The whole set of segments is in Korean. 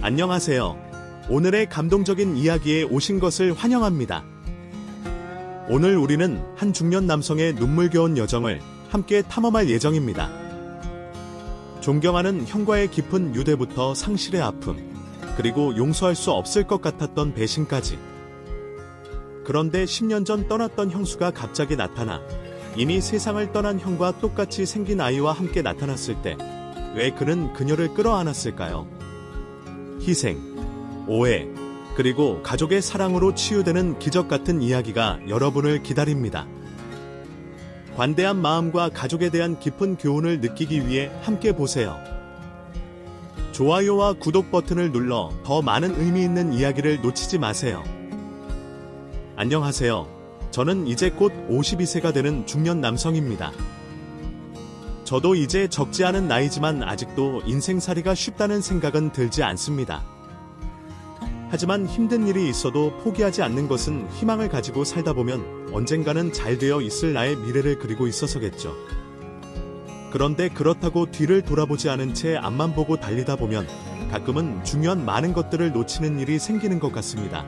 안녕하세요. 오늘의 감동적인 이야기에 오신 것을 환영합니다. 오늘 우리는 한 중년 남성의 눈물겨운 여정을 함께 탐험할 예정입니다. 존경하는 형과의 깊은 유대부터 상실의 아픔, 그리고 용서할 수 없을 것 같았던 배신까지. 그런데 10년 전 떠났던 형수가 갑자기 나타나 이미 세상을 떠난 형과 똑같이 생긴 아이와 함께 나타났을 때 왜 그는 그녀를 끌어안았을까요? 희생, 오해, 그리고 가족의 사랑으로 치유되는 기적 같은 이야기가 여러분을 기다립니다. 관대한 마음과 가족에 대한 깊은 교훈을 느끼기 위해 함께 보세요. 좋아요와 구독 버튼을 눌러 더 많은 의미 있는 이야기를 놓치지 마세요. 안녕하세요. 저는 이제 곧 52세가 되는 중년 남성입니다. 저도 이제 적지 않은 나이지만 아직도 인생살이가 쉽다는 생각은 들지 않습니다. 하지만 힘든 일이 있어도 포기하지 않는 것은 희망을 가지고 살다 보면 언젠가는 잘 되어 있을 나의 미래를 그리고 있어서겠죠. 그런데 그렇다고 뒤를 돌아보지 않은 채 앞만 보고 달리다 보면 가끔은 중요한 많은 것들을 놓치는 일이 생기는 것 같습니다.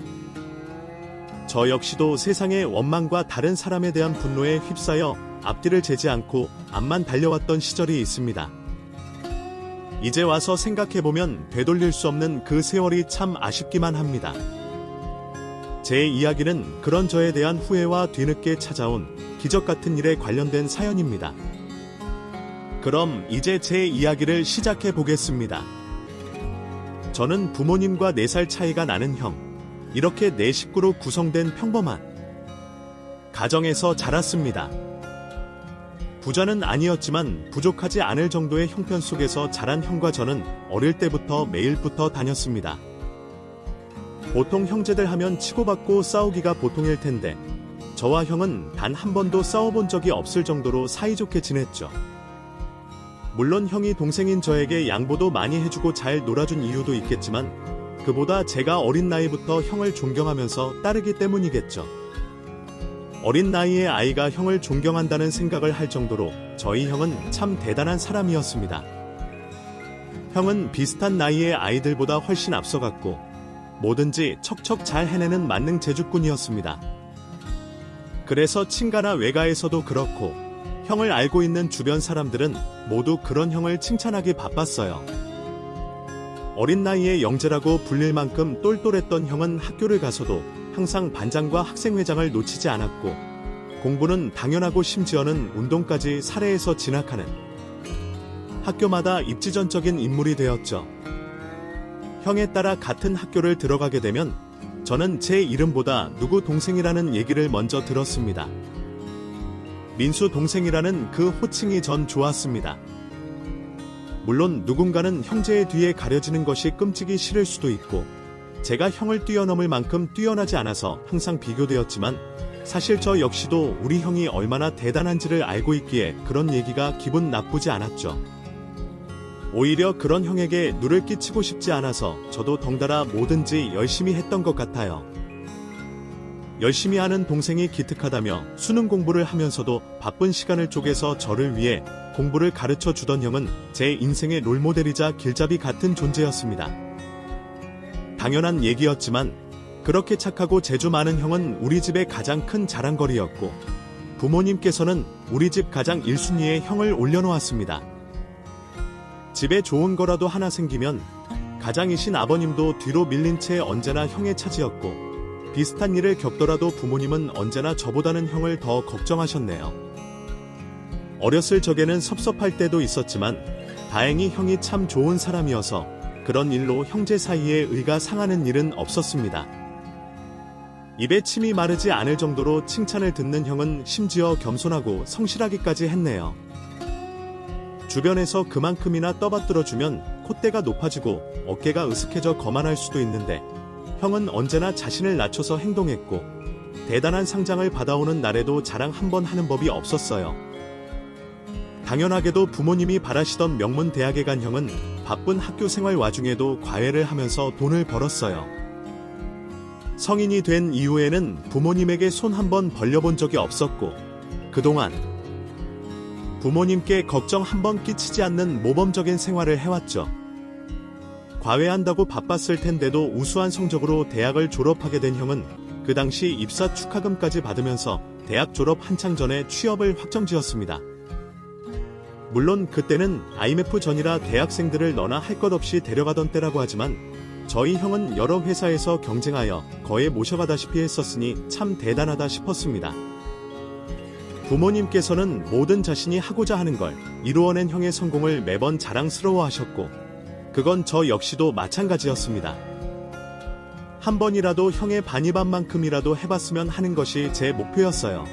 저 역시도 세상의 원망과 다른 사람에 대한 분노에 휩싸여 앞뒤를 재지 않고 앞만 달려왔던 시절이 있습니다. 이제 와서 생각해보면 되돌릴 수 없는 그 세월이 참 아쉽기만 합니다. 제 이야기는 그런 저에 대한 후회와 뒤늦게 찾아온 기적 같은 일에 관련된 사연입니다. 그럼 이제 제 이야기를 시작해 보겠습니다. 저는 부모님과 4살 차이가 나는 형, 이렇게 4식구로 구성된 평범한 가정에서 자랐습니다. 부자는 아니었지만 부족하지 않을 정도의 형편 속에서 자란 형과 저는 어릴 때부터 매일 붙어 다녔습니다. 보통 형제들 하면 치고받고 싸우기가 보통일 텐데 저와 형은 단 한 번도 싸워본 적이 없을 정도로 사이좋게 지냈죠. 물론 형이 동생인 저에게 양보도 많이 해주고 잘 놀아준 이유도 있겠지만 그보다 제가 어린 나이부터 형을 존경하면서 따르기 때문이겠죠. 어린 나이에 아이가 형을 존경한다는 생각을 할 정도로 저희 형은 참 대단한 사람이었습니다. 형은 비슷한 나이의 아이들보다 훨씬 앞서갔고 뭐든지 척척 잘 해내는 만능 제주꾼이었습니다. 그래서 친가나 외가에서도 그렇고 형을 알고 있는 주변 사람들은 모두 그런 형을 칭찬하기 바빴어요. 어린 나이에 영재라고 불릴 만큼 똘똘했던 형은 학교를 가서도 항상 반장과 학생회장을 놓치지 않았고 공부는 당연하고 심지어는 운동까지 사례에서 진학하는 학교마다 입지전적인 인물이 되었죠. 형에 따라 같은 학교를 들어가게 되면 저는 제 이름보다 누구 동생이라는 얘기를 먼저 들었습니다. 민수 동생이라는 그 호칭이 전 좋았습니다. 물론 누군가는 형제의 뒤에 가려지는 것이 끔찍이 싫을 수도 있고 제가 형을 뛰어넘을 만큼 뛰어나지 않아서 항상 비교되었지만 사실 저 역시도 우리 형이 얼마나 대단한지를 알고 있기에 그런 얘기가 기분 나쁘지 않았죠. 오히려 그런 형에게 누를 끼치고 싶지 않아서 저도 덩달아 뭐든지 열심히 했던 것 같아요. 열심히 하는 동생이 기특하다며 수능 공부를 하면서도 바쁜 시간을 쪼개서 저를 위해 공부를 가르쳐 주던 형은 제 인생의 롤모델이자 길잡이 같은 존재였습니다. 당연한 얘기였지만 그렇게 착하고 재주 많은 형은 우리 집의 가장 큰 자랑거리였고 부모님께서는 우리 집 가장 1순위에 형을 올려놓았습니다. 집에 좋은 거라도 하나 생기면 가장이신 아버님도 뒤로 밀린 채 언제나 형의 차지였고 비슷한 일을 겪더라도 부모님은 언제나 저보다는 형을 더 걱정하셨네요. 어렸을 적에는 섭섭할 때도 있었지만 다행히 형이 참 좋은 사람이어서 그런 일로 형제 사이에 의가 상하는 일은 없었습니다. 입에 침이 마르지 않을 정도로 칭찬을 듣는 형은 심지어 겸손하고 성실하기까지 했네요. 주변에서 그만큼이나 떠받들어주면 콧대가 높아지고 어깨가 으슥해져 거만할 수도 있는데 형은 언제나 자신을 낮춰서 행동했고 대단한 상장을 받아오는 날에도 자랑 한 번 하는 법이 없었어요. 당연하게도 부모님이 바라시던 명문 대학에 간 형은 바쁜 학교 생활 와중에도 과외를 하면서 돈을 벌었어요. 성인이 된 이후에는 부모님에게 손 한 번 벌려본 적이 없었고 그동안 부모님께 걱정 한 번 끼치지 않는 모범적인 생활을 해왔죠. 과외한다고 바빴을 텐데도 우수한 성적으로 대학을 졸업하게 된 형은 그 당시 입사 축하금까지 받으면서 대학 졸업 한창 전에 취업을 확정지었습니다. 물론 그때는 IMF 전이라 대학생들을 너나 할 것 없이 데려가던 때라고 하지만 저희 형은 여러 회사에서 경쟁하여 거의 모셔가다시피 했었으니 참 대단하다 싶었습니다. 부모님께서는 모든 자신이 하고자 하는 걸 이루어낸 형의 성공을 매번 자랑스러워하셨고 그건 저 역시도 마찬가지였습니다. 한 번이라도 형의 반이반만큼이라도 해봤으면 하는 것이 제 목표였어요.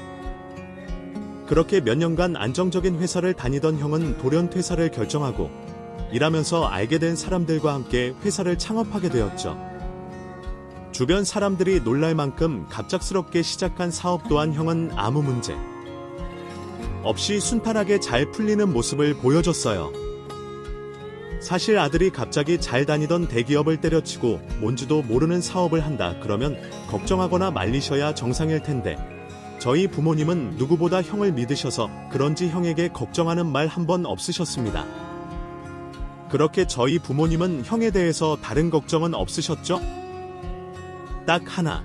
그렇게 몇 년간 안정적인 회사를 다니던 형은 돌연 퇴사를 결정하고 일하면서 알게 된 사람들과 함께 회사를 창업하게 되었죠. 주변 사람들이 놀랄 만큼 갑작스럽게 시작한 사업 또한 형은 아무 문제 없이 순탄하게 잘 풀리는 모습을 보여줬어요. 사실 아들이 갑자기 잘 다니던 대기업을 때려치고 뭔지도 모르는 사업을 한다 그러면 걱정하거나 말리셔야 정상일 텐데 저희 부모님은 누구보다 형을 믿으셔서 그런지 형에게 걱정하는 말 한 번 없으셨습니다. 그렇게 저희 부모님은 형에 대해서 다른 걱정은 없으셨죠? 딱 하나,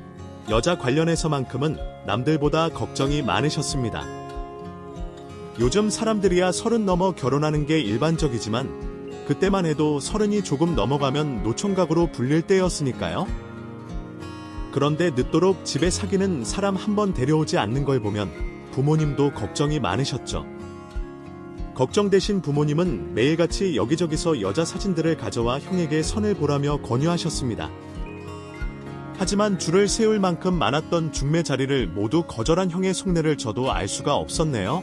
여자 관련해서만큼은 남들보다 걱정이 많으셨습니다. 요즘 사람들이야 30 넘어 결혼하는 게 일반적이지만 그때만 해도 30이 조금 넘어가면 노총각으로 불릴 때였으니까요. 그런데 늦도록 집에 사귀는 사람 한 번 데려오지 않는 걸 보면 부모님도 걱정이 많으셨죠. 걱정되신 부모님은 매일같이 여기저기서 여자 사진들을 가져와 형에게 선을 보라며 권유하셨습니다. 하지만 줄을 세울 만큼 많았던 중매 자리를 모두 거절한 형의 속내를 저도 알 수가 없었네요.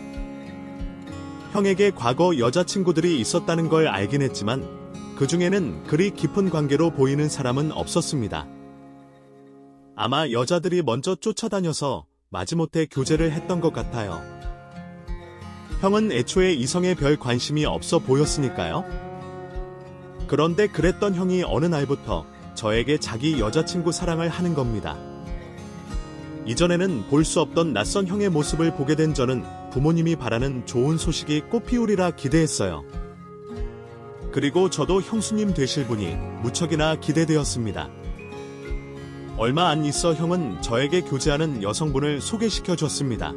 형에게 과거 여자친구들이 있었다는 걸 알긴 했지만 그 중에는 그리 깊은 관계로 보이는 사람은 없었습니다. 아마 여자들이 먼저 쫓아다녀서 마지못해 교제를 했던 것 같아요. 형은 애초에 이성에 별 관심이 없어 보였으니까요. 그런데 그랬던 형이 어느 날부터 저에게 자기 여자친구 사랑을 하는 겁니다. 이전에는 볼 수 없던 낯선 형의 모습을 보게 된 저는 부모님이 바라는 좋은 소식이 꽃피우리라 기대했어요. 그리고 저도 형수님 되실 분이 무척이나 기대되었습니다. 얼마 안 있어 형은 저에게 교제하는 여성분을 소개시켜 줬습니다.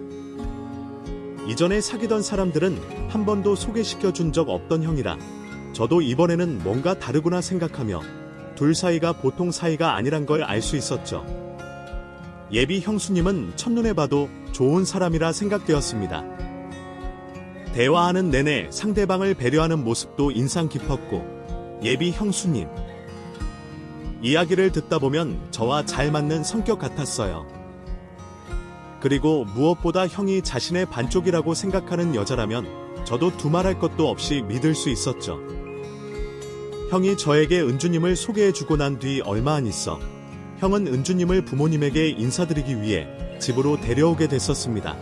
이전에 사귀던 사람들은 한 번도 소개시켜 준 적 없던 형이라 저도 이번에는 뭔가 다르구나 생각하며 둘 사이가 보통 사이가 아니란 걸 알 수 있었죠. 예비 형수님은 첫눈에 봐도 좋은 사람이라 생각되었습니다. 대화하는 내내 상대방을 배려하는 모습도 인상 깊었고 예비 형수님 이야기를 듣다 보면 저와 잘 맞는 성격 같았어요. 그리고 무엇보다 형이 자신의 반쪽이라고 생각하는 여자라면 저도 두말할 것도 없이 믿을 수 있었죠. 형이 저에게 은주님을 소개해주고 난 뒤 얼마 안 있어 형은 은주님을 부모님에게 인사드리기 위해 집으로 데려오게 됐었습니다.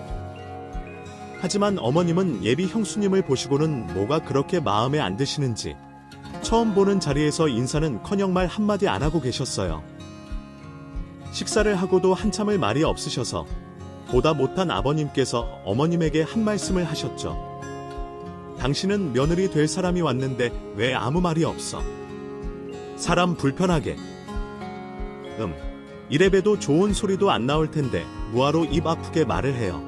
하지만 어머님은 예비 형수님을 보시고는 뭐가 그렇게 마음에 안 드시는지 처음 보는 자리에서 인사는커녕 말 한마디 안 하고 계셨어요. 식사를 하고도 한참을 말이 없으셔서 보다 못한 아버님께서 어머님에게 한 말씀을 하셨죠. 당신은 며느리 될 사람이 왔는데 왜 아무 말이 없어? 사람 불편하게. 이래봬도 좋은 소리도 안 나올 텐데 뭐하러 입 아프게 말을 해요.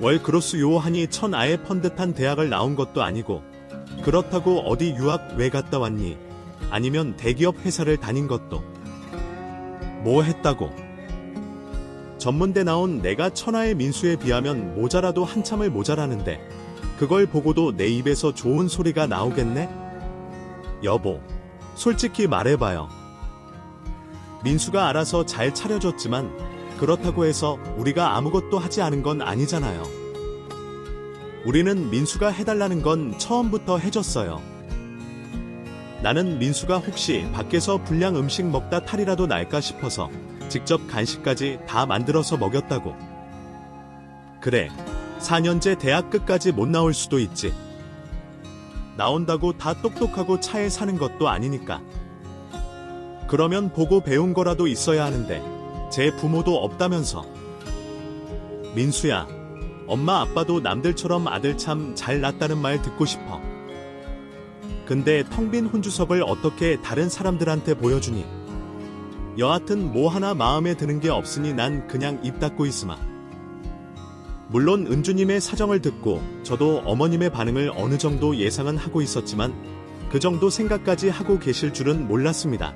월 그로스요 하니 천아에 펀듯한 대학을 나온 것도 아니고 그렇다고 어디 유학 왜 갔다 왔니? 아니면 대기업 회사를 다닌 것도. 뭐 했다고? 전문대 나온 내가 천하의 민수에 비하면 모자라도 한참을 모자라는데 그걸 보고도 내 입에서 좋은 소리가 나오겠네? 여보, 솔직히 말해봐요. 민수가 알아서 잘 차려줬지만 그렇다고 해서 우리가 아무것도 하지 않은 건 아니잖아요. 우리는 민수가 해달라는 건 처음부터 해줬어요. 나는 민수가 혹시 밖에서 불량 음식 먹다 탈이라도 날까 싶어서 직접 간식까지 다 만들어서 먹였다고. 그래, 4년제 대학 끝까지 못 나올 수도 있지. 나온다고 다 똑똑하고 차에 사는 것도 아니니까. 그러면 보고 배운 거라도 있어야 하는데 제 부모도 없다면서. 민수야, 엄마 아빠도 남들처럼 아들 참 잘 낳았다는 말 듣고 싶어. 근데 텅 빈 혼주석을 어떻게 다른 사람들한테 보여주니? 여하튼 뭐 하나 마음에 드는 게 없으니 난 그냥 입 닫고 있으마. 물론 은주님의 사정을 듣고 저도 어머님의 반응을 어느 정도 예상은 하고 있었지만 그 정도 생각까지 하고 계실 줄은 몰랐습니다.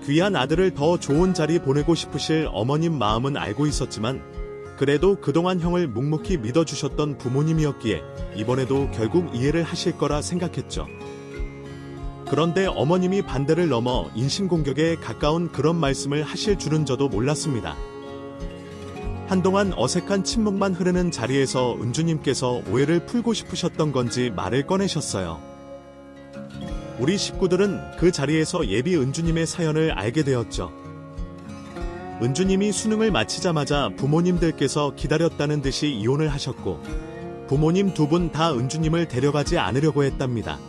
귀한 아들을 더 좋은 자리 보내고 싶으실 어머님 마음은 알고 있었지만 그래도 그동안 형을 묵묵히 믿어주셨던 부모님이었기에 이번에도 결국 이해를 하실 거라 생각했죠. 그런데 어머님이 반대를 넘어 인신공격에 가까운 그런 말씀을 하실 줄은 저도 몰랐습니다. 한동안 어색한 침묵만 흐르는 자리에서 은주님께서 오해를 풀고 싶으셨던 건지 말을 꺼내셨어요. 우리 식구들은 그 자리에서 예비 은주님의 사연을 알게 되었죠. 은주님이 수능을 마치자마자 부모님들께서 기다렸다는 듯이 이혼을 하셨고 부모님 두 분 다 은주님을 데려가지 않으려고 했답니다.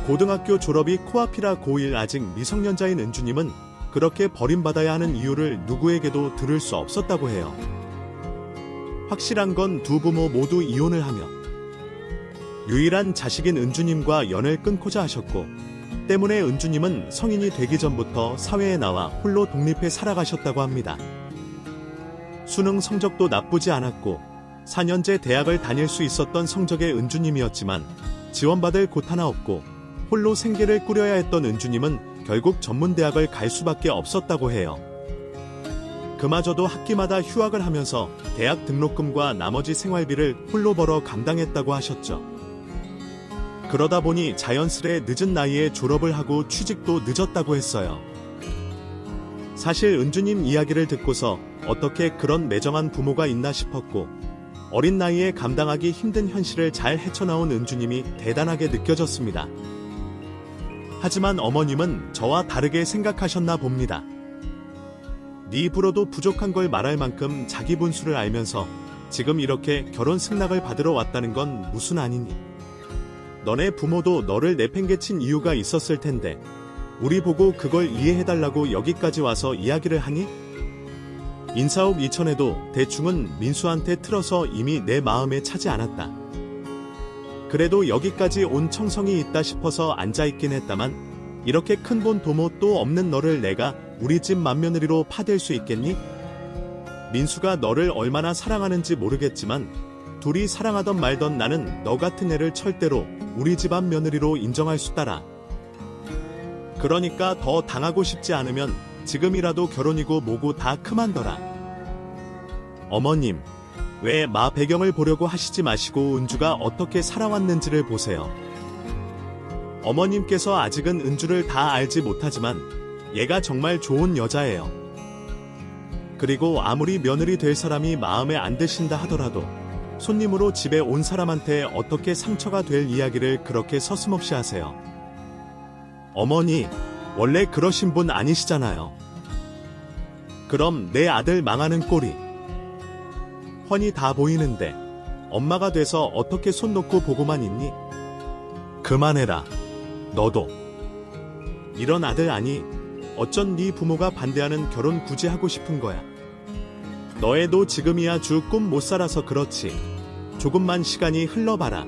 고등학교 졸업이 코앞이라 고1 아직 미성년자인 은주님은 그렇게 버림받아야 하는 이유를 누구에게도 들을 수 없었다고 해요. 확실한 건 두 부모 모두 이혼을 하며 유일한 자식인 은주님과 연을 끊고자 하셨고 때문에 은주님은 성인이 되기 전부터 사회에 나와 홀로 독립해 살아가셨다고 합니다. 수능 성적도 나쁘지 않았고 4년제 대학을 다닐 수 있었던 성적의 은주님이었지만 지원받을 곳 하나 없고 홀로 생계를 꾸려야 했던 은주님은 결국 전문대학을 갈 수밖에 없었다고 해요. 그마저도 학기마다 휴학을 하면서 대학 등록금과 나머지 생활비를 홀로 벌어 감당했다고 하셨죠. 그러다 보니 자연스레 늦은 나이에 졸업을 하고 취직도 늦었다고 했어요. 사실 은주님 이야기를 듣고서 어떻게 그런 매정한 부모가 있나 싶었고 어린 나이에 감당하기 힘든 현실을 잘 헤쳐나온 은주님이 대단하게 느껴졌습니다. 하지만 어머님은 저와 다르게 생각하셨나 봅니다. 네 입으로도 부족한 걸 말할 만큼 자기 분수를 알면서 지금 이렇게 결혼 승낙을 받으러 왔다는 건 무슨 아니니? 너네 부모도 너를 내팽개친 이유가 있었을 텐데 우리 보고 그걸 이해해달라고 여기까지 와서 이야기를 하니? 인사옥 이천에도 대충은 민수한테 틀어서 이미 내 마음에 차지 않았다. 그래도 여기까지 온 청성이 있다 싶어서 앉아있긴 했다만 이렇게 큰 본 도모 또 없는 너를 내가 우리 집 맏며느리로 파댈 수 있겠니? 민수가 너를 얼마나 사랑하는지 모르겠지만 둘이 사랑하던 말던 나는 너 같은 애를 절대로 우리 집안 며느리로 인정할 수 따라. 그러니까 더 당하고 싶지 않으면 지금이라도 결혼이고 뭐고 다 그만둬라. 어머님, 왜 마 배경을 보려고 하시지 마시고 은주가 어떻게 살아왔는지를 보세요. 어머님께서 아직은 은주를 다 알지 못하지만 얘가 정말 좋은 여자예요. 그리고 아무리 며느리 될 사람이 마음에 안 드신다 하더라도 손님으로 집에 온 사람한테 어떻게 상처가 될 이야기를 그렇게 서슴없이 하세요. 어머니, 원래 그러신 분 아니시잖아요. 그럼 내 아들 망하는 꼴이 훤히 다 보이는데 엄마가 돼서 어떻게 손 놓고 보고만 있니? 그만해라. 너도. 이런 아들 아니? 어쩐 네 부모가 반대하는 결혼 굳이 하고 싶은 거야. 너애도 지금이야 주 꿈 못 살아서 그렇지. 조금만 시간이 흘러봐라.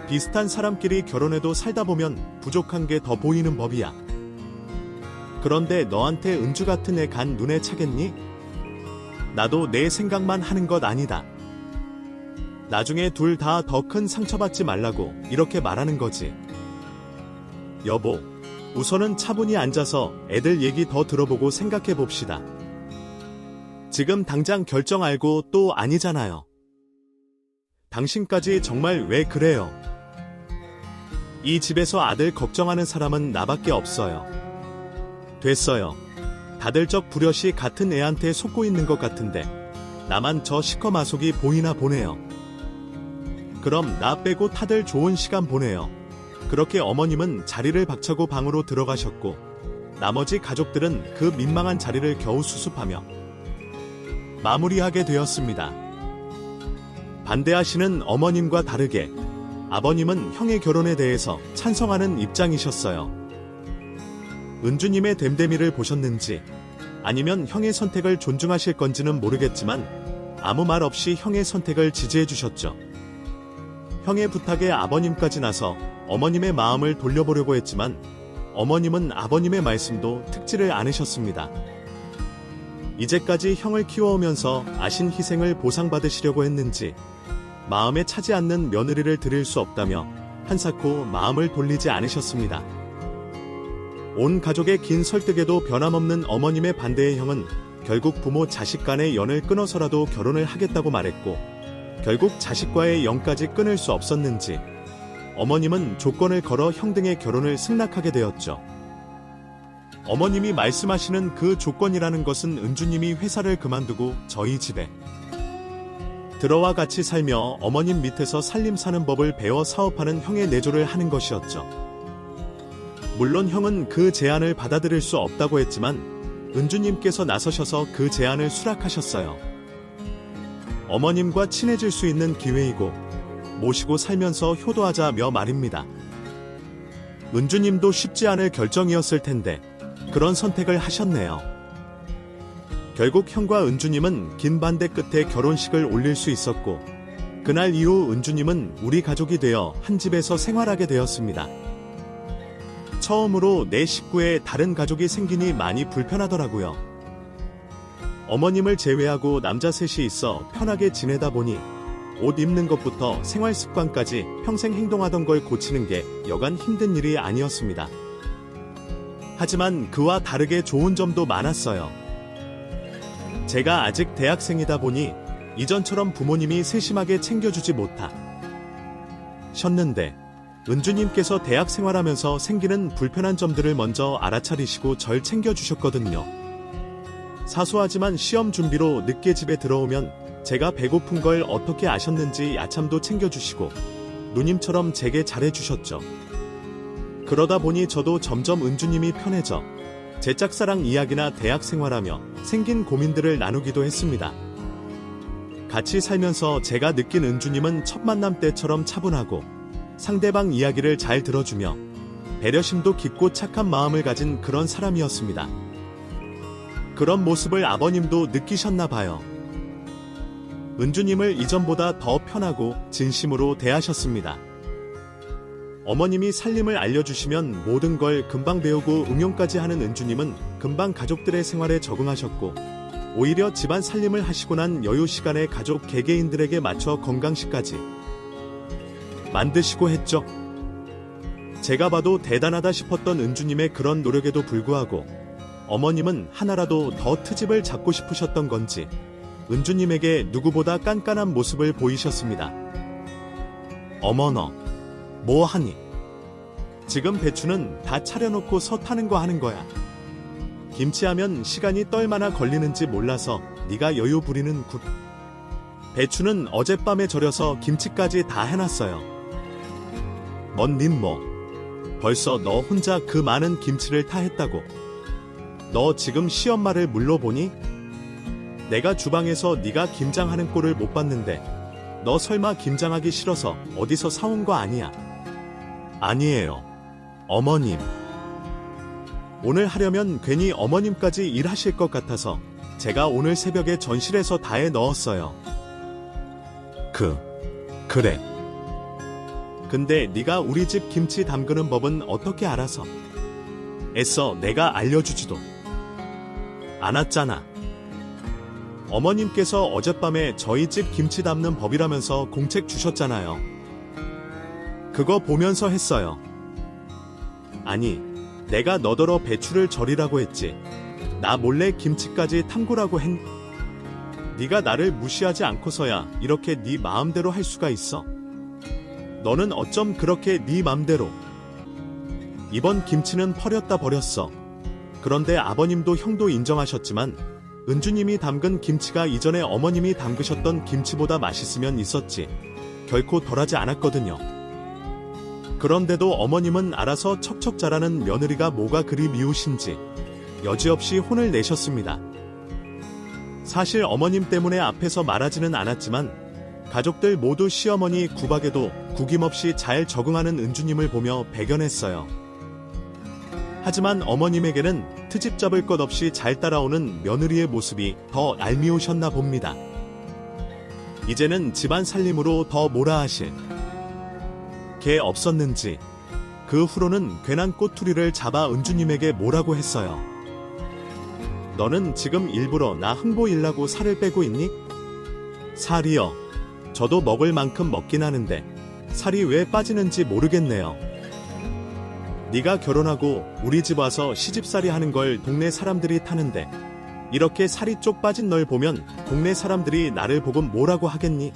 비슷한 사람끼리 결혼해도 살다 보면 부족한 게 더 보이는 법이야. 그런데 너한테 은주 같은 애 간 눈에 차겠니? 나도 내 생각만 하는 것 아니다. 나중에 둘 다 더 큰 상처받지 말라고 이렇게 말하는 거지. 여보, 우선은 차분히 앉아서 애들 얘기 더 들어보고 생각해 봅시다. 지금 당장 결정 알고 또 아니잖아요. 당신까지 정말 왜 그래요? 이 집에서 아들 걱정하는 사람은 나밖에 없어요. 됐어요. 다들 적 부려시 같은 애한테 속고 있는 것 같은데 나만 저 시커마속이 보이나 보네요. 그럼 나 빼고 다들 좋은 시간 보내요. 그렇게 어머님은 자리를 박차고 방으로 들어가셨고 나머지 가족들은 그 민망한 자리를 겨우 수습하며 마무리하게 되었습니다. 반대하시는 어머님과 다르게 아버님은 형의 결혼에 대해서 찬성하는 입장이셨어요. 은주님의 됨됨이를 보셨는지 아니면 형의 선택을 존중하실 건지는 모르겠지만 아무 말 없이 형의 선택을 지지해 주셨죠. 형의 부탁에 아버님까지 나서 어머님의 마음을 돌려보려고 했지만 어머님은 아버님의 말씀도 듣지를 않으셨습니다. 이제까지 형을 키워오면서 아신 희생을 보상받으시려고 했는지 마음에 차지 않는 며느리를 드릴 수 없다며 한사코 마음을 돌리지 않으셨습니다. 온 가족의 긴 설득에도 변함없는 어머님의 반대의 형은 결국 부모 자식 간의 연을 끊어서라도 결혼을 하겠다고 말했고 결국 자식과의 연까지 끊을 수 없었는지 어머님은 조건을 걸어 형 등의 결혼을 승낙하게 되었죠. 어머님이 말씀하시는 그 조건이라는 것은 은주님이 회사를 그만두고 저희 집에 들어와 같이 살며 어머님 밑에서 살림 사는 법을 배워 사업하는 형의 내조를 하는 것이었죠. 물론 형은 그 제안을 받아들일 수 없다고 했지만 은주님께서 나서셔서 그 제안을 수락하셨어요. 어머님과 친해질 수 있는 기회이고 모시고 살면서 효도하자며 말입니다. 은주님도 쉽지 않을 결정이었을 텐데 그런 선택을 하셨네요. 결국 형과 은주님은 긴 반대 끝에 결혼식을 올릴 수 있었고 그날 이후 은주님은 우리 가족이 되어 한 집에서 생활하게 되었습니다. 처음으로 내 식구에 다른 가족이 생기니 많이 불편하더라고요. 어머님을 제외하고 남자 셋이 있어 편하게 지내다 보니 옷 입는 것부터 생활 습관까지 평생 행동하던 걸 고치는 게 여간 힘든 일이 아니었습니다. 하지만 그와 다르게 좋은 점도 많았어요. 제가 아직 대학생이다 보니 이전처럼 부모님이 세심하게 챙겨주지 못하셨는데 은주님께서 대학 생활하면서 생기는 불편한 점들을 먼저 알아차리시고 절 챙겨주셨거든요. 사소하지만 시험 준비로 늦게 집에 들어오면 제가 배고픈 걸 어떻게 아셨는지 야참도 챙겨주시고 누님처럼 제게 잘해주셨죠. 그러다 보니 저도 점점 은주님이 편해져 제 짝사랑 이야기나 대학 생활하며 생긴 고민들을 나누기도 했습니다. 같이 살면서 제가 느낀 은주님은 첫 만남 때처럼 차분하고 상대방 이야기를 잘 들어주며 배려심도 깊고 착한 마음을 가진 그런 사람이었습니다. 그런 모습을 아버님도 느끼셨나 봐요. 은주님을 이전보다 더 편하고 진심으로 대하셨습니다. 어머님이 살림을 알려주시면 모든 걸 금방 배우고 응용까지 하는 은주님은 금방 가족들의 생활에 적응하셨고 오히려 집안 살림을 하시고 난 여유 시간에 가족 개개인들에게 맞춰 건강식까지 만드시고 했죠. 제가 봐도 대단하다 싶었던 은주님의 그런 노력에도 불구하고 어머님은 하나라도 더 트집을 잡고 싶으셨던 건지 은주님에게 누구보다 깐깐한 모습을 보이셨습니다. 어머 너 뭐 하니? 지금 배추는 다 차려놓고 서 타는 거 하는 거야. 김치하면 시간이 떨마나 걸리는지 몰라서 네가 여유 부리는 굿. 배추는 어젯밤에 절여서 김치까지 다 해놨어요. 님 뭐 벌써 너 혼자 그 많은 김치를 다 했다고. 너 지금 시엄마를 물러보니? 내가 주방에서 네가 김장하는 꼴을 못 봤는데 너 설마 김장하기 싫어서 어디서 사온 거 아니야? 아니에요. 어머님. 오늘 하려면 괜히 어머님까지 일하실 것 같아서 제가 오늘 새벽에 전실해서 다 해 넣었어요. 그래. 근데 네가 우리 집 김치 담그는 법은 어떻게 알아서? 애써 내가 알려주지도 않았잖아. 어머님께서 어젯밤에 저희 집 김치 담는 법이라면서 공책 주셨잖아요. 그거 보면서 했어요. 아니, 내가 너더러 배추를 절이라고 했지. 나 몰래 김치까지 탐구라고 했. 네가 나를 무시하지 않고서야 이렇게 네 마음대로 할 수가 있어? 너는 어쩜 그렇게 네 맘대로. 이번 김치는 버렸다 버렸어. 그런데 아버님도 형도 인정하셨지만 은주님이 담근 김치가 이전에 어머님이 담그셨던 김치보다 맛있으면 있었지 결코 덜하지 않았거든요. 그런데도 어머님은 알아서 척척 자라는 며느리가 뭐가 그리 미우신지 여지없이 혼을 내셨습니다. 사실 어머님 때문에 앞에서 말하지는 않았지만 가족들 모두 시어머니 구박에도 구김없이 잘 적응하는 은주님을 보며 배견했어요. 하지만 어머님에게는 트집 잡을 것 없이 잘 따라오는 며느리의 모습이 더 얄미우셨나 봅니다. 이제는 집안 살림으로 더 몰아하실 개 없었는지 그 후로는 괜한 꼬투리를 잡아 은주님에게 뭐라고 했어요. 너는 지금 일부러 나 흥보일라고 살을 빼고 있니? 살이요. 저도 먹을 만큼 먹긴 하는데 살이 왜 빠지는지 모르겠네요. 네가 결혼하고 우리 집 와서 시집살이 하는 걸 동네 사람들이 타는데 이렇게 살이 쪽 빠진 널 보면 동네 사람들이 나를 보고 뭐라고 하겠니?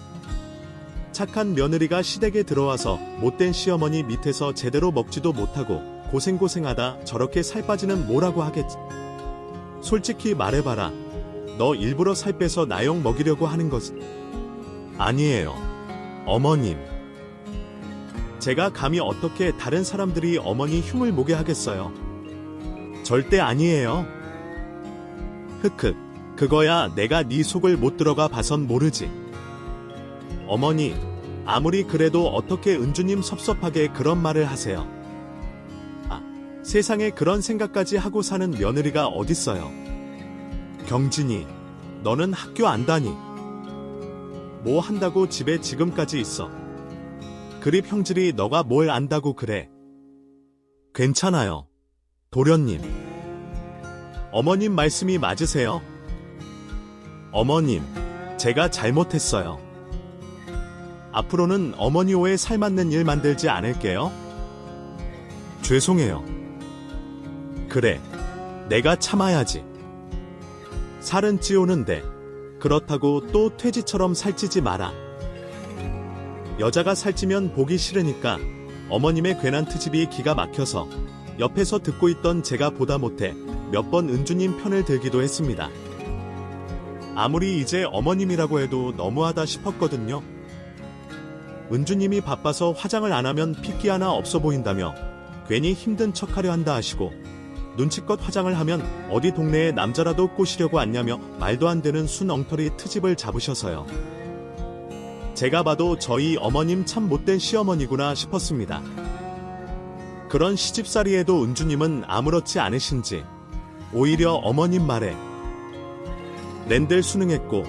착한 며느리가 시댁에 들어와서 못된 시어머니 밑에서 제대로 먹지도 못하고 고생고생하다 저렇게 살 빠지는 뭐라고 하겠지? 솔직히 말해봐라. 너 일부러 살 빼서 나용 먹이려고 하는 거지? 아니에요. 어머님. 제가 감히 어떻게 다른 사람들이 어머니 흉을 보게 하겠어요? 절대 아니에요. 흑흑. 그거야 내가 네 속을 못 들어가 봐선 모르지. 어머니, 아무리 그래도 어떻게 은주님 섭섭하게 그런 말을 하세요? 아, 세상에 그런 생각까지 하고 사는 며느리가 어딨어요? 경진이, 너는 학교 안 다니? 뭐 한다고 집에 지금까지 있어? 그립 형질이 너가 뭘 안다고 그래? 괜찮아요. 도련님. 어머님 말씀이 맞으세요? 어머님, 제가 잘못했어요. 앞으로는 어머니 오에 살맞는 일 만들지 않을게요. 죄송해요. 그래, 내가 참아야지. 살은 찌우는데 그렇다고 또 퇴지처럼 살찌지 마라. 여자가 살찌면 보기 싫으니까 어머님의 괜한 트집이 기가 막혀서 옆에서 듣고 있던 제가 보다 못해 몇 번 은주님 편을 들기도 했습니다. 아무리 이제 어머님이라고 해도 너무하다 싶었거든요. 은주님이 바빠서 화장을 안 하면 핏기 하나 없어 보인다며 괜히 힘든 척하려 한다 하시고 눈치껏 화장을 하면 어디 동네에 남자라도 꼬시려고 왔냐며 말도 안 되는 순 엉터리 트집을 잡으셔서요. 제가 봐도 저희 어머님 참 못된 시어머니구나 싶었습니다. 그런 시집살이에도 은주님은 아무렇지 않으신지 오히려 어머님 말에 낸들 순응했고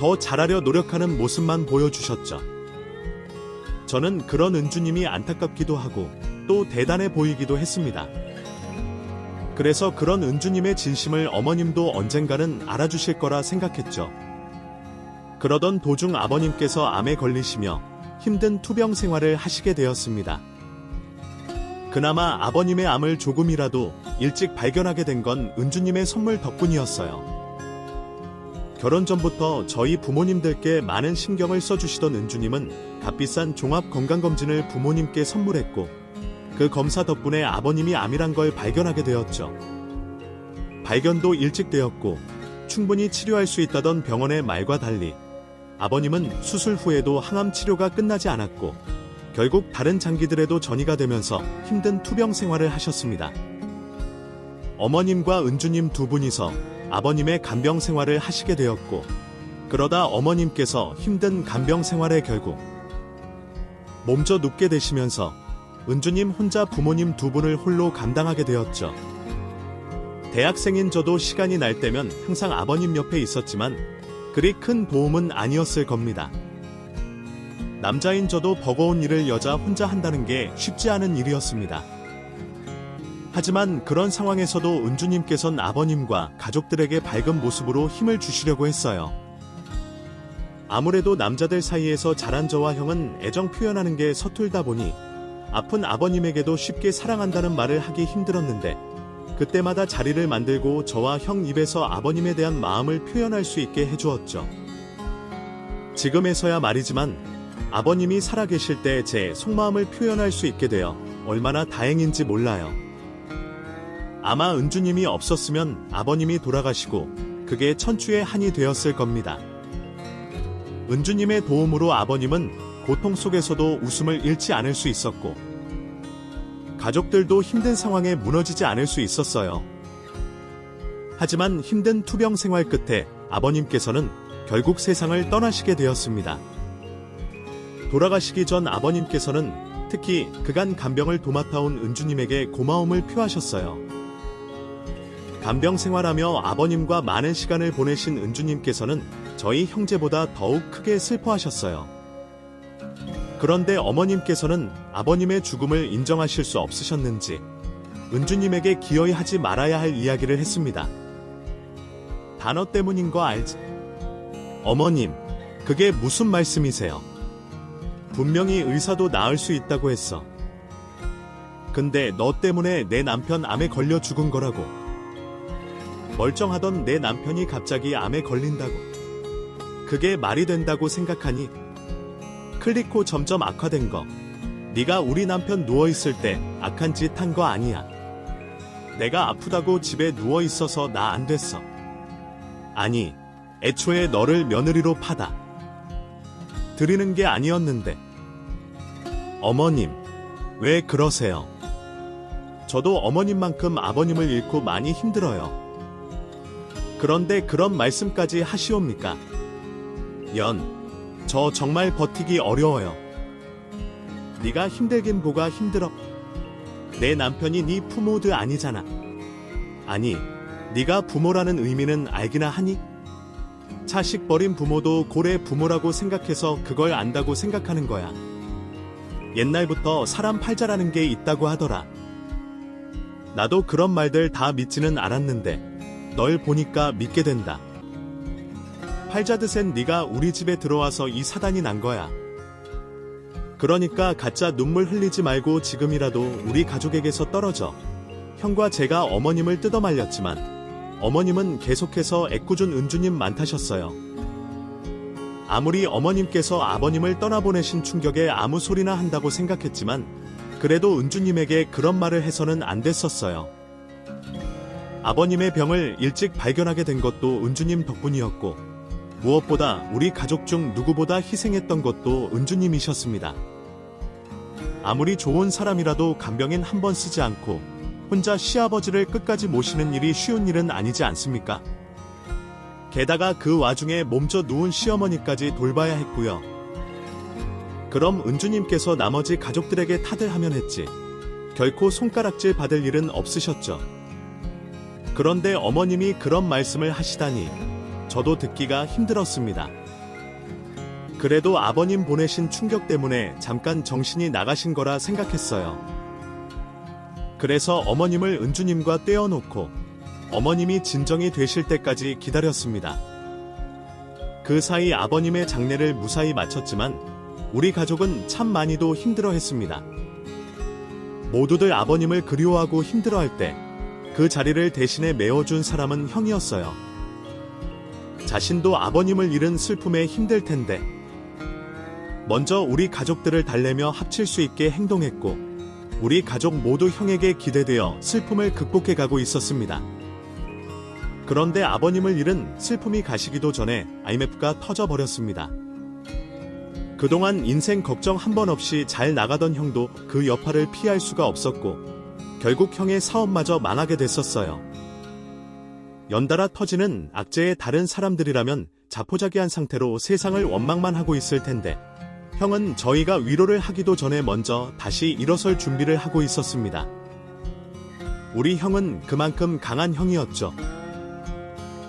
더 잘하려 노력하는 모습만 보여주셨죠. 저는 그런 은주님이 안타깝기도 하고 또 대단해 보이기도 했습니다. 그래서 그런 은주님의 진심을 어머님도 언젠가는 알아주실 거라 생각했죠. 그러던 도중 아버님께서 암에 걸리시며 힘든 투병 생활을 하시게 되었습니다. 그나마 아버님의 암을 조금이라도 일찍 발견하게 된 건 은주님의 선물 덕분이었어요. 결혼 전부터 저희 부모님들께 많은 신경을 써주시던 은주님은 값비싼 종합건강검진을 부모님께 선물했고 그 검사 덕분에 아버님이 암이란 걸 발견하게 되었죠. 발견도 일찍 되었고 충분히 치료할 수 있다던 병원의 말과 달리 아버님은 수술 후에도 항암 치료가 끝나지 않았고 결국 다른 장기들에도 전이가 되면서 힘든 투병 생활을 하셨습니다. 어머님과 은주님 두 분이서 아버님의 간병 생활을 하시게 되었고 그러다 어머님께서 힘든 간병 생활에 결국 몸져 눕게 되시면서 은주님 혼자 부모님 두 분을 홀로 감당하게 되었죠. 대학생인 저도 시간이 날 때면 항상 아버님 옆에 있었지만 그리 큰 도움은 아니었을 겁니다. 남자인 저도 버거운 일을 여자 혼자 한다는 게 쉽지 않은 일이었습니다. 하지만 그런 상황에서도 은주님께선 아버님과 가족들에게 밝은 모습으로 힘을 주시려고 했어요. 아무래도 남자들 사이에서 자란 저와 형은 애정 표현하는 게 서툴다 보니 아픈 아버님에게도 쉽게 사랑한다는 말을 하기 힘들었는데 그때마다 자리를 만들고 저와 형 입에서 아버님에 대한 마음을 표현할 수 있게 해주었죠. 지금에서야 말이지만 아버님이 살아계실 때 제 속마음을 표현할 수 있게 되어 얼마나 다행인지 몰라요. 아마 은주님이 없었으면 아버님이 돌아가시고 그게 천추의 한이 되었을 겁니다. 은주님의 도움으로 아버님은 고통 속에서도 웃음을 잃지 않을 수 있었고 가족들도 힘든 상황에 무너지지 않을 수 있었어요. 하지만 힘든 투병 생활 끝에 아버님께서는 결국 세상을 떠나시게 되었습니다. 돌아가시기 전 아버님께서는 특히 그간 간병을 도맡아온 은주님에게 고마움을 표하셨어요. 간병 생활하며 아버님과 많은 시간을 보내신 은주님께서는 저희 형제보다 더욱 크게 슬퍼하셨어요. 그런데 어머님께서는 아버님의 죽음을 인정하실 수 없으셨는지 은주님에게 기어이 하지 말아야 할 이야기를 했습니다. 단어 때문인 거 알지? 어머님, 그게 무슨 말씀이세요? 분명히 의사도 나을 수 있다고 했어. 근데 너 때문에 내 남편 암에 걸려 죽은 거라고. 멀쩡하던 내 남편이 갑자기 암에 걸린다고. 그게 말이 된다고 생각하니? 클리코 점점 악화된 거. 네가 우리 남편 누워있을 때 악한 짓 한 거 아니야. 내가 아프다고 집에 누워있어서 나 안 됐어. 아니, 애초에 너를 며느리로 파다 드리는 게 아니었는데. 어머님, 왜 그러세요? 저도 어머님만큼 아버님을 잃고 많이 힘들어요. 그런데 그런 말씀까지 하시옵니까? 저 정말 버티기 어려워요. 네가 힘들긴 뭐가 힘들어. 내 남편이 네 부모도 아니잖아. 아니, 네가 부모라는 의미는 알기나 하니? 자식 버린 부모도 고래 부모라고 생각해서 그걸 안다고 생각하는 거야. 옛날부터 사람 팔자라는 게 있다고 하더라. 나도 그런 말들 다 믿지는 않았는데 널 보니까 믿게 된다. 팔자드센 네가 우리 집에 들어와서 이 사단이 난 거야. 그러니까 가짜 눈물 흘리지 말고 지금이라도 우리 가족에게서 떨어져. 형과 제가 어머님을 뜯어말렸지만 어머님은 계속해서 애꿎은 은주님만 탓하셨어요. 아무리 어머님께서 아버님을 떠나보내신 충격에 아무 소리나 한다고 생각했지만 그래도 은주님에게 그런 말을 해서는 안 됐었어요. 아버님의 병을 일찍 발견하게 된 것도 은주님 덕분이었고 무엇보다 우리 가족 중 누구보다 희생했던 것도 은주님이셨습니다. 아무리 좋은 사람이라도 간병인 한 번 쓰지 않고 혼자 시아버지를 끝까지 모시는 일이 쉬운 일은 아니지 않습니까? 게다가 그 와중에 몸져 누운 시어머니까지 돌봐야 했고요. 그럼 은주님께서 나머지 가족들에게 탓을 하면 했지 결코 손가락질 받을 일은 없으셨죠. 그런데 어머님이 그런 말씀을 하시다니 저도 듣기가 힘들었습니다. 그래도 아버님 보내신 충격 때문에 잠깐 정신이 나가신 거라 생각했어요. 그래서 어머님을 은주님과 떼어놓고 어머님이 진정이 되실 때까지 기다렸습니다. 그 사이 아버님의 장례를 무사히 마쳤지만 우리 가족은 참 많이도 힘들어했습니다. 모두들 아버님을 그리워하고 힘들어할 때 그 자리를 대신에 메워준 사람은 형이었어요. 자신도 아버님을 잃은 슬픔에 힘들 텐데 먼저 우리 가족들을 달래며 합칠 수 있게 행동했고 우리 가족 모두 형에게 기대되어 슬픔을 극복해 가고 있었습니다. 그런데 아버님을 잃은 슬픔이 가시기도 전에 IMF가 터져버렸습니다. 그동안 인생 걱정 한 번 없이 잘 나가던 형도 그 여파를 피할 수가 없었고 결국 형의 사업마저 망하게 됐었어요. 연달아 터지는 악재에 다른 사람들이라면 자포자기한 상태로 세상을 원망만 하고 있을 텐데 형은 저희가 위로를 하기도 전에 먼저 다시 일어설 준비를 하고 있었습니다. 우리 형은 그만큼 강한 형이었죠.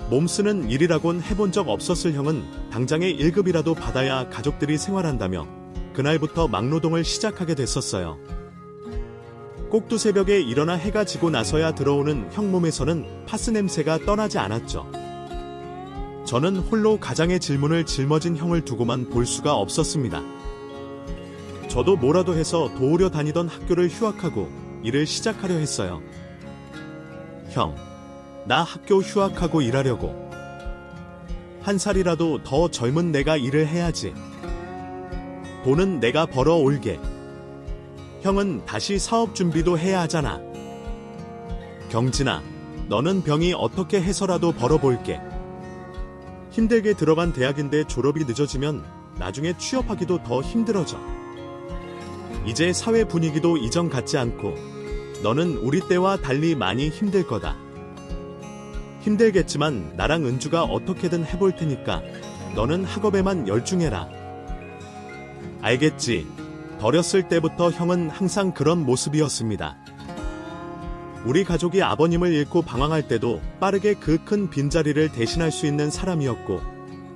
몸쓰는 일이라곤 해본 적 없었을 형은 당장의 1급이라도 받아야 가족들이 생활한다며 그날부터 막노동을 시작하게 됐었어요. 꼭두 새벽에 일어나 해가 지고 나서야 들어오는 형 몸에서는 파스 냄새가 떠나지 않았죠. 저는 홀로 가장의 질문을 짊어진 형을 두고만 볼 수가 없었습니다. 저도 뭐라도 해서 도우려 다니던 학교를 휴학하고 일을 시작하려 했어요. 형, 나 학교 휴학하고 일하려고. 한 살이라도 더 젊은 내가 일을 해야지. 돈은 내가 벌어올게. 형은 다시 사업 준비도 해야 하잖아. 경진아, 너는 병이 어떻게 해서라도 벌어볼게. 힘들게 들어간 대학인데 졸업이 늦어지면 나중에 취업하기도 더 힘들어져. 이제 사회 분위기도 이전 같지 않고 너는 우리 때와 달리 많이 힘들 거다. 힘들겠지만 나랑 은주가 어떻게든 해볼 테니까 너는 학업에만 열중해라. 알겠지? 어렸을 때부터 형은 항상 그런 모습이었습니다. 우리 가족이 아버님을 잃고 방황할 때도 빠르게 그 큰 빈자리를 대신할 수 있는 사람이었고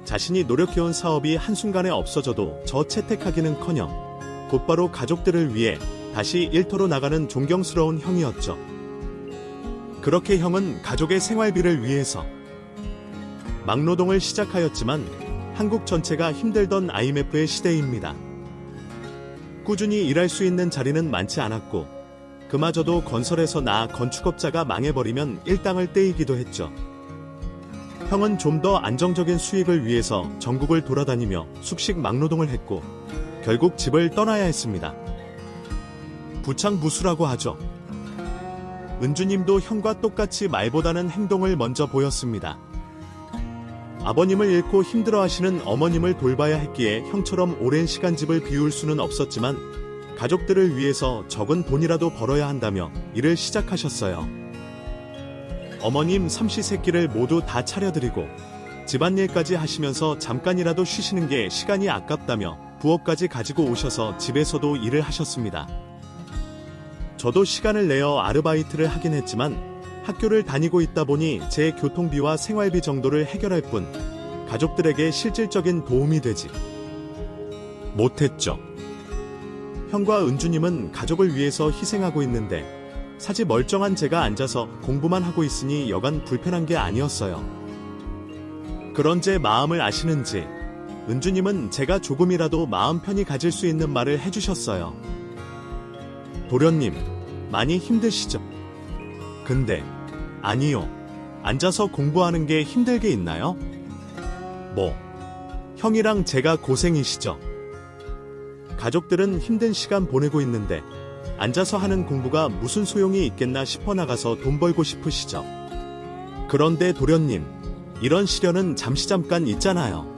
자신이 노력해온 사업이 한순간에 없어져도 저 채택하기는커녕 곧바로 가족들을 위해 다시 일터로 나가는 존경스러운 형이었죠. 그렇게 형은 가족의 생활비를 위해서 막노동을 시작하였지만 한국 전체가 힘들던 IMF의 시대입니다. 꾸준히 일할 수 있는 자리는 많지 않았고 그마저도 건설에서 건축업자가 망해버리면 일당을 떼이기도 했죠. 형은 좀 더 안정적인 수익을 위해서 전국을 돌아다니며 숙식 막노동을 했고 결국 집을 떠나야 했습니다. 부창부수라고 하죠. 은주님도 형과 똑같이 말보다는 행동을 먼저 보였습니다. 아버님을 잃고 힘들어하시는 어머님을 돌봐야 했기에 형처럼 오랜 시간 집을 비울 수는 없었지만 가족들을 위해서 적은 돈이라도 벌어야 한다며 일을 시작하셨어요. 어머님 삼시세끼를 모두 다 차려드리고 집안일까지 하시면서 잠깐이라도 쉬시는 게 시간이 아깝다며 부엌까지 가지고 오셔서 집에서도 일을 하셨습니다. 저도 시간을 내어 아르바이트를 하긴 했지만 학교를 다니고 있다 보니 제 교통비와 생활비 정도를 해결할 뿐 가족들에게 실질적인 도움이 되지 못했죠. 형과 은주님은 가족을 위해서 희생하고 있는데 사지 멀쩡한 제가 앉아서 공부만 하고 있으니 여간 불편한 게 아니었어요. 그런 제 마음을 아시는지 은주님은 제가 조금이라도 마음 편히 가질 수 있는 말을 해주셨어요. 도련님, 많이 힘드시죠? 근데 아니요. 앉아서 공부하는 게 힘들게 있나요? 뭐, 형이랑 제가 고생이시죠? 가족들은 힘든 시간 보내고 있는데 앉아서 하는 공부가 무슨 소용이 있겠나 싶어 나가서 돈 벌고 싶으시죠? 그런데 도련님, 이런 시련은 잠깐 있잖아요.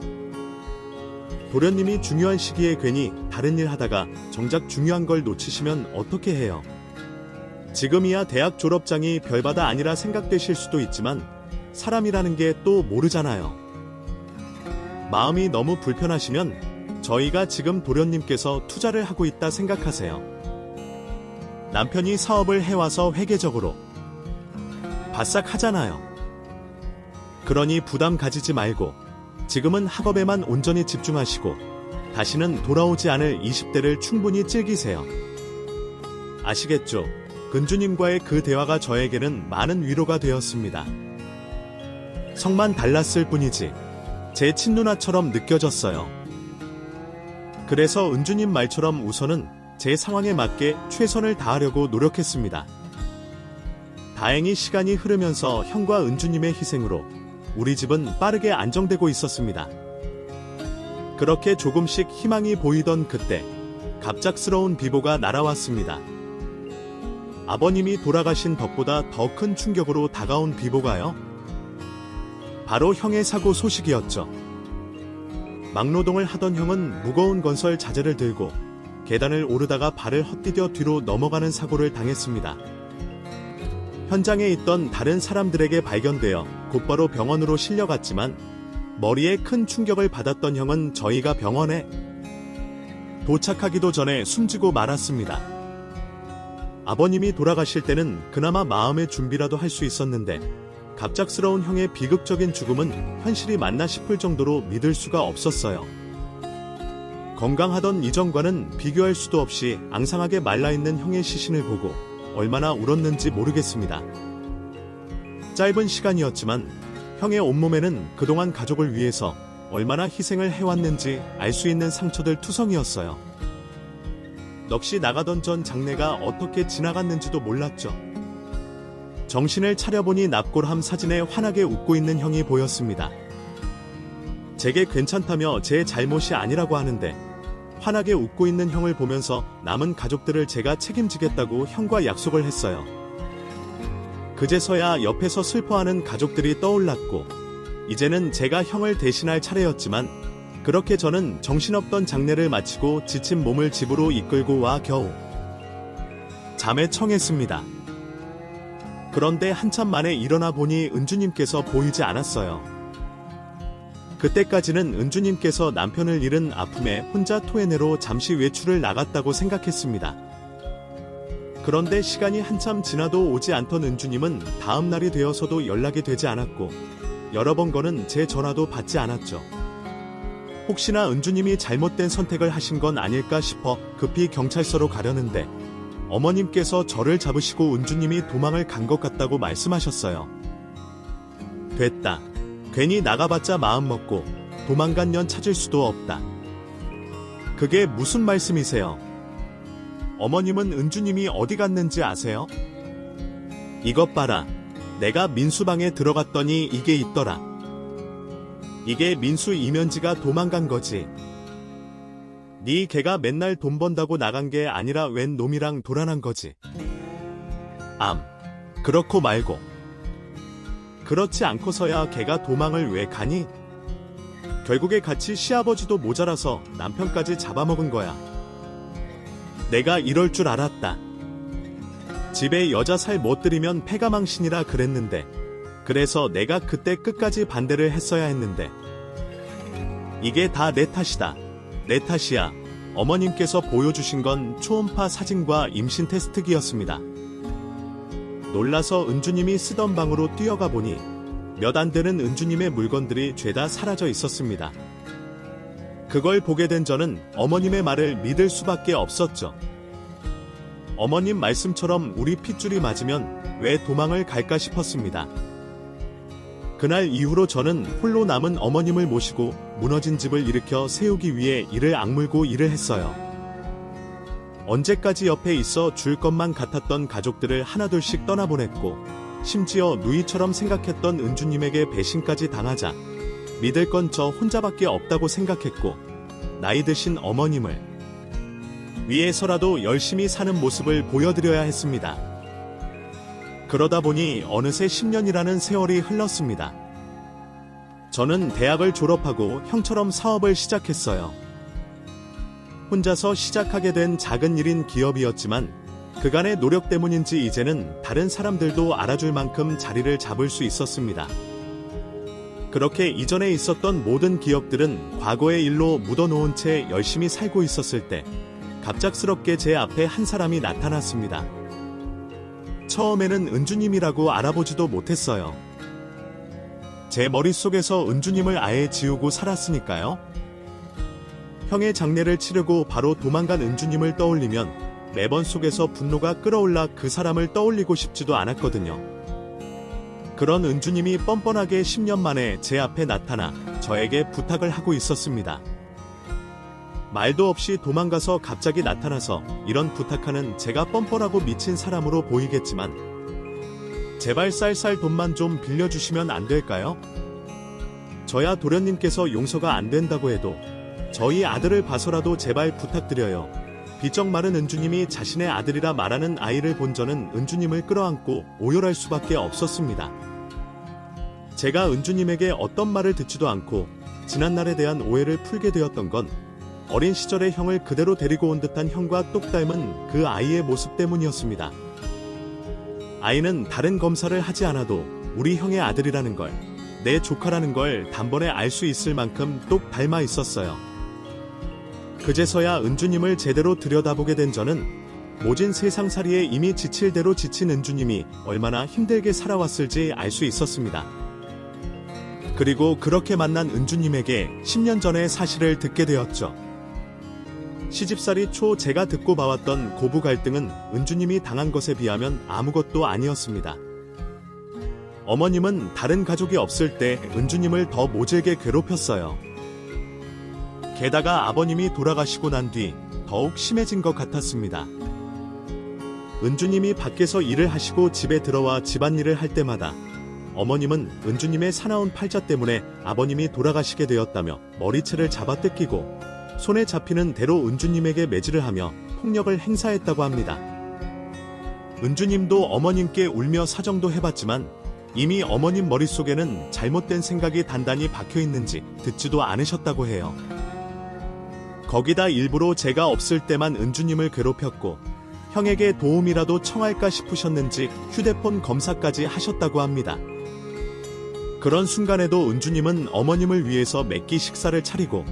도련님이 중요한 시기에 괜히 다른 일 하다가 정작 중요한 걸 놓치시면 어떻게 해요? 지금이야 대학 졸업장이 별바다 아니라 생각되실 수도 있지만 사람이라는 게 또 모르잖아요. 마음이 너무 불편하시면 저희가 지금 도련님께서 투자를 하고 있다 생각하세요. 남편이 사업을 해와서 회계적으로 바싹 하잖아요. 그러니 부담 가지지 말고 지금은 학업에만 온전히 집중하시고 다시는 돌아오지 않을 20대를 충분히 즐기세요. 아시겠죠? 근주님과의 그 대화가 저에게는 많은 위로가 되었습니다. 성만 달랐을 뿐이지 제 친누나처럼 느껴졌어요. 그래서 은주님 말처럼 우선은 제 상황에 맞게 최선을 다하려고 노력했습니다. 다행히 시간이 흐르면서 형과 은주님의 희생으로 우리 집은 빠르게 안정되고 있었습니다. 그렇게 조금씩 희망이 보이던 그때 갑작스러운 비보가 날아왔습니다. 아버님이 돌아가신 덕보다 더 큰 충격으로 다가온 비보가요? 바로 형의 사고 소식이었죠. 막노동을 하던 형은 무거운 건설 자재를 들고 계단을 오르다가 발을 헛디뎌 뒤로 넘어가는 사고를 당했습니다. 현장에 있던 다른 사람들에게 발견되어 곧바로 병원으로 실려갔지만 머리에 큰 충격을 받았던 형은 저희가 병원에 도착하기도 전에 숨지고 말았습니다. 아버님이 돌아가실 때는 그나마 마음의 준비라도 할 수 있었는데 갑작스러운 형의 비극적인 죽음은 현실이 맞나 싶을 정도로 믿을 수가 없었어요. 건강하던 이전과는 비교할 수도 없이 앙상하게 말라있는 형의 시신을 보고 얼마나 울었는지 모르겠습니다. 짧은 시간이었지만 형의 온몸에는 그동안 가족을 위해서 얼마나 희생을 해왔는지 알 수 있는 상처들 투성이었어요. 넋이 나가던 전 장례가 어떻게 지나갔는지도 몰랐죠. 정신을 차려보니 납골함 사진에 환하게 웃고 있는 형이 보였습니다. 제게 괜찮다며 제 잘못이 아니라고 하는데 환하게 웃고 있는 형을 보면서 남은 가족들을 제가 책임지겠다고 형과 약속을 했어요. 그제서야 옆에서 슬퍼하는 가족들이 떠올랐고 이제는 제가 형을 대신할 차례였지만 그렇게 저는 정신없던 장례를 마치고 지친 몸을 집으로 이끌고 와 겨우 잠에 청했습니다. 그런데 한참 만에 일어나 보니 은주님께서 보이지 않았어요. 그때까지는 은주님께서 남편을 잃은 아픔에 혼자 토해내러 잠시 외출을 나갔다고 생각했습니다. 그런데 시간이 한참 지나도 오지 않던 은주님은 다음 날이 되어서도 연락이 되지 않았고 여러 번 거는 제 전화도 받지 않았죠. 혹시나 은주님이 잘못된 선택을 하신 건 아닐까 싶어 급히 경찰서로 가려는데 어머님께서 저를 잡으시고 은주님이 도망을 간 것 같다고 말씀하셨어요. 됐다. 괜히 나가봤자 마음먹고 도망간 년 찾을 수도 없다. 그게 무슨 말씀이세요? 어머님은 은주님이 어디 갔는지 아세요? 이것 봐라. 내가 민수방에 들어갔더니 이게 있더라. 이게 민수 이면지가 도망간 거지. 네 걔가 맨날 돈 번다고 나간 게 아니라 웬 놈이랑 돌아난 거지. 그렇고 말고. 그렇지 않고서야 걔가 도망을 왜 가니? 결국에 같이 시아버지도 모자라서 남편까지 잡아먹은 거야. 내가 이럴 줄 알았다. 집에 여자 살 못 들이면 패가망신이라 그랬는데, 그래서 내가 그때 끝까지 반대를 했어야 했는데. 이게 다 내 탓이다. 내 탓이야. 어머님께서 보여주신 건 초음파 사진과 임신 테스트기였습니다. 놀라서 은주님이 쓰던 방으로 뛰어가 보니 몇 안 되는 은주님의 물건들이 죄다 사라져 있었습니다. 그걸 보게 된 저는 어머님의 말을 믿을 수밖에 없었죠. 어머님 말씀처럼 우리 핏줄이 맞으면 왜 도망을 갈까 싶었습니다. 그날 이후로 저는 홀로 남은 어머님을 모시고 무너진 집을 일으켜 세우기 위해 이를 악물고 일을 했어요. 언제까지 옆에 있어 줄 것만 같았던 가족들을 하나둘씩 떠나보냈고, 심지어 누이처럼 생각했던 은주님에게 배신까지 당하자 믿을 건 저 혼자밖에 없다고 생각했고, 나이 드신 어머님을 위해서라도 열심히 사는 모습을 보여드려야 했습니다. 그러다 보니 어느새 10년이라는 세월이 흘렀습니다. 저는 대학을 졸업하고 형처럼 사업을 시작했어요. 혼자서 시작하게 된 작은 일인 기업이었지만 그간의 노력 때문인지 이제는 다른 사람들도 알아줄 만큼 자리를 잡을 수 있었습니다. 그렇게 이전에 있었던 모든 기억들은 과거의 일로 묻어놓은 채 열심히 살고 있었을 때 갑작스럽게 제 앞에 한 사람이 나타났습니다. 처음에는 은주님이라고 알아보지도 못했어요. 제 머릿속에서 은주님을 아예 지우고 살았으니까요. 형의 장례를 치르고 바로 도망간 은주님을 떠올리면 매번 속에서 분노가 끓어올라 그 사람을 떠올리고 싶지도 않았거든요. 그런 은주님이 뻔뻔하게 10년 만에 제 앞에 나타나 저에게 부탁을 하고 있었습니다. 말도 없이 도망가서 갑자기 나타나서 이런 부탁하는 제가 뻔뻔하고 미친 사람으로 보이겠지만 제발 쌀쌀 돈만 좀 빌려주시면 안 될까요? 저야 도련님께서 용서가 안 된다고 해도 저희 아들을 봐서라도 제발 부탁드려요. 비쩍 마른 은주님이 자신의 아들이라 말하는 아이를 본 저는 은주님을 끌어안고 오열할 수밖에 없었습니다. 제가 은주님에게 어떤 말을 듣지도 않고 지난날에 대한 오해를 풀게 되었던 건 어린 시절의 형을 그대로 데리고 온 듯한 형과 똑 닮은 그 아이의 모습 때문이었습니다. 아이는 다른 검사를 하지 않아도 우리 형의 아들이라는 걸, 내 조카라는 걸 단번에 알 수 있을 만큼 똑 닮아 있었어요. 그제서야 은주님을 제대로 들여다보게 된 저는 모진 세상살이에 이미 지칠 대로 지친 은주님이 얼마나 힘들게 살아왔을지 알 수 있었습니다. 그리고 그렇게 만난 은주님에게 10년 전의 사실을 듣게 되었죠. 시집살이 초 제가 듣고 봐왔던 고부 갈등은 은주님이 당한 것에 비하면 아무것도 아니었습니다. 어머님은 다른 가족이 없을 때 은주님을 더 모질게 괴롭혔어요. 게다가 아버님이 돌아가시고 난 뒤 더욱 심해진 것 같았습니다. 은주님이 밖에서 일을 하시고 집에 들어와 집안일을 할 때마다 어머님은 은주님의 사나운 팔자 때문에 아버님이 돌아가시게 되었다며 머리채를 잡아 뜯기고 손에 잡히는 대로 은주님에게 매질을 하며 폭력을 행사했다고 합니다. 은주님도 어머님께 울며 사정도 해봤지만 이미 어머님 머릿속에는 잘못된 생각이 단단히 박혀있는지 듣지도 않으셨다고 해요. 거기다 일부러 제가 없을 때만 은주님을 괴롭혔고 형에게 도움이라도 청할까 싶으셨는지 휴대폰 검사까지 하셨다고 합니다. 그런 순간에도 은주님은 어머님을 위해서 몇 끼 식사를 차리고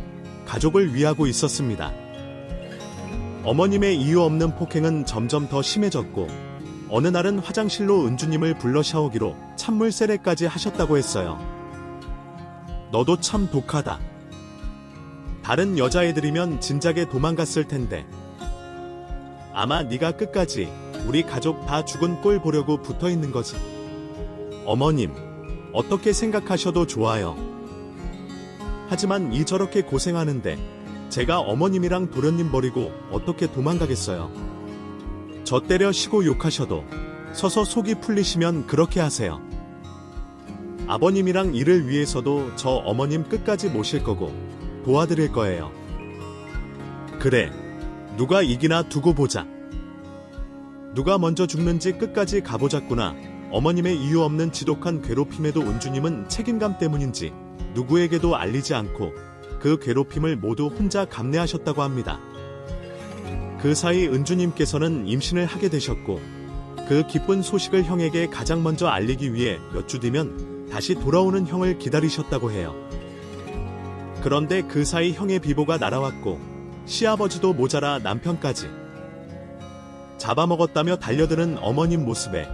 가족을 위하고 있었습니다. 어머님의 이유 없는 폭행은 점점 더 심해졌고 어느 날은 화장실로 은주님을 불러 샤워기로 찬물 세례까지 하셨다고 했어요. 너도 참 독하다. 다른 여자애들이면 진작에 도망갔을 텐데. 아마 네가 끝까지 우리 가족 다 죽은 꼴 보려고 붙어 있는 거지. 어머님, 어떻게 생각하셔도 좋아요. 하지만 저렇게 고생하는데 제가 어머님이랑 도련님 버리고 어떻게 도망가겠어요. 저 때려 쉬고 욕하셔도 서서 속이 풀리시면 그렇게 하세요. 아버님이랑 일을 위해서도 저 어머님 끝까지 모실 거고 도와드릴 거예요. 그래, 누가 이기나 두고 보자. 누가 먼저 죽는지 끝까지 가보자꾸나. 어머님의 이유 없는 지독한 괴롭힘에도 은주님은 책임감 때문인지 누구에게도 알리지 않고 그 괴롭힘을 모두 혼자 감내하셨다고 합니다. 그 사이 은주님께서는 임신을 하게 되셨고 그 기쁜 소식을 형에게 가장 먼저 알리기 위해 몇 주 뒤면 다시 돌아오는 형을 기다리셨다고 해요. 그런데 그 사이 형의 비보가 날아왔고 시아버지도 모자라 남편까지 잡아먹었다며 달려드는 어머님 모습에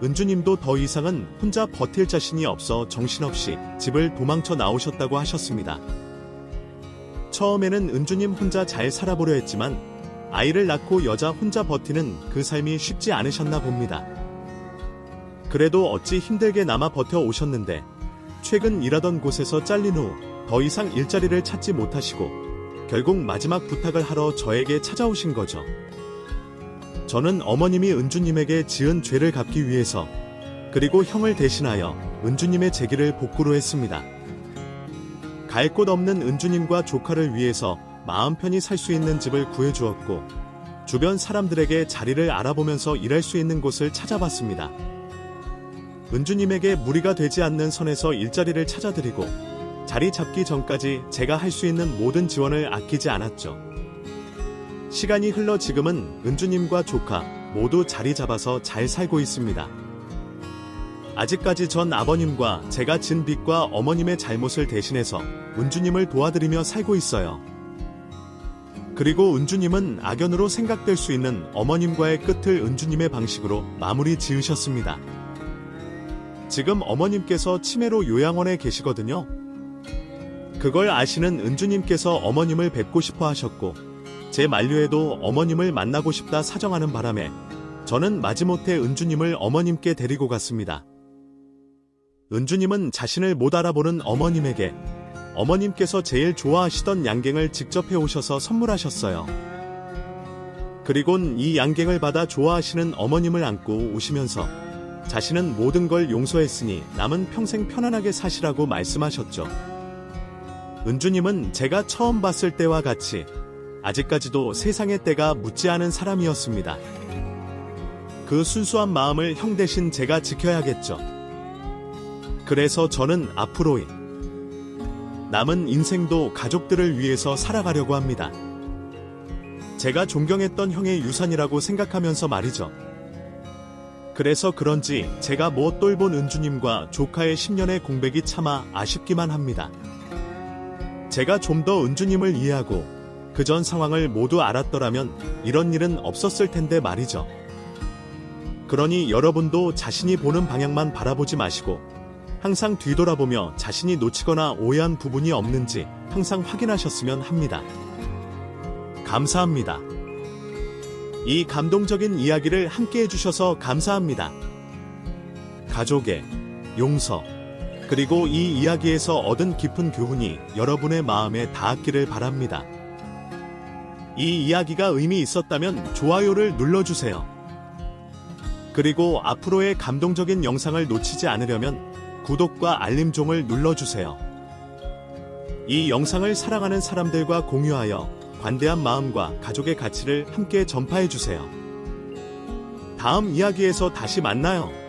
은주님도 더 이상은 혼자 버틸 자신이 없어 정신없이 집을 도망쳐 나오셨다고 하셨습니다. 처음에는 은주님 혼자 잘 살아보려 했지만 아이를 낳고 여자 혼자 버티는 그 삶이 쉽지 않으셨나 봅니다. 그래도 어찌 힘들게나마 버텨오셨는데 최근 일하던 곳에서 잘린 후 더 이상 일자리를 찾지 못하시고 결국 마지막 부탁을 하러 저에게 찾아오신 거죠. 저는 어머님이 은주님에게 지은 죄를 갚기 위해서 그리고 형을 대신하여 은주님의 재기를 복구로 했습니다. 갈 곳 없는 은주님과 조카를 위해서 마음 편히 살 수 있는 집을 구해주었고 주변 사람들에게 자리를 알아보면서 일할 수 있는 곳을 찾아봤습니다. 은주님에게 무리가 되지 않는 선에서 일자리를 찾아드리고 자리 잡기 전까지 제가 할 수 있는 모든 지원을 아끼지 않았죠. 시간이 흘러 지금은 은주님과 조카 모두 자리 잡아서 잘 살고 있습니다. 아직까지 전 아버님과 제가 진 빚과 어머님의 잘못을 대신해서 은주님을 도와드리며 살고 있어요. 그리고 은주님은 악연으로 생각될 수 있는 어머님과의 끝을 은주님의 방식으로 마무리 지으셨습니다. 지금 어머님께서 치매로 요양원에 계시거든요. 그걸 아시는 은주님께서 어머님을 뵙고 싶어 하셨고 제 만류에도 어머님을 만나고 싶다 사정하는 바람에 저는 마지못해 은주님을 어머님께 데리고 갔습니다. 은주님은 자신을 못 알아보는 어머님에게 어머님께서 제일 좋아하시던 양갱을 직접 해오셔서 선물하셨어요. 그리곤 이 양갱을 받아 좋아하시는 어머님을 안고 우시면서 자신은 모든 걸 용서했으니 남은 평생 편안하게 사시라고 말씀하셨죠. 은주님은 제가 처음 봤을 때와 같이 아직까지도 세상의 때가 묻지 않은 사람이었습니다. 그 순수한 마음을 형 대신 제가 지켜야겠죠. 그래서 저는 앞으로의 남은 인생도 가족들을 위해서 살아가려고 합니다. 제가 존경했던 형의 유산이라고 생각하면서 말이죠. 그래서 그런지 제가 못 돌본 은주님과 조카의 10년의 공백이 차마 아쉽기만 합니다. 제가 좀 더 은주님을 이해하고 그 전 상황을 모두 알았더라면 이런 일은 없었을 텐데 말이죠. 그러니 여러분도 자신이 보는 방향만 바라보지 마시고 항상 뒤돌아보며 자신이 놓치거나 오해한 부분이 없는지 항상 확인하셨으면 합니다. 감사합니다. 이 감동적인 이야기를 함께 해주셔서 감사합니다. 가족의 용서 그리고 이 이야기에서 얻은 깊은 교훈이 여러분의 마음에 닿았기를 바랍니다. 이 이야기가 의미 있었다면 좋아요를 눌러주세요. 그리고 앞으로의 감동적인 영상을 놓치지 않으려면 구독과 알림종을 눌러주세요. 이 영상을 사랑하는 사람들과 공유하여 관대한 마음과 가족의 가치를 함께 전파해주세요. 다음 이야기에서 다시 만나요.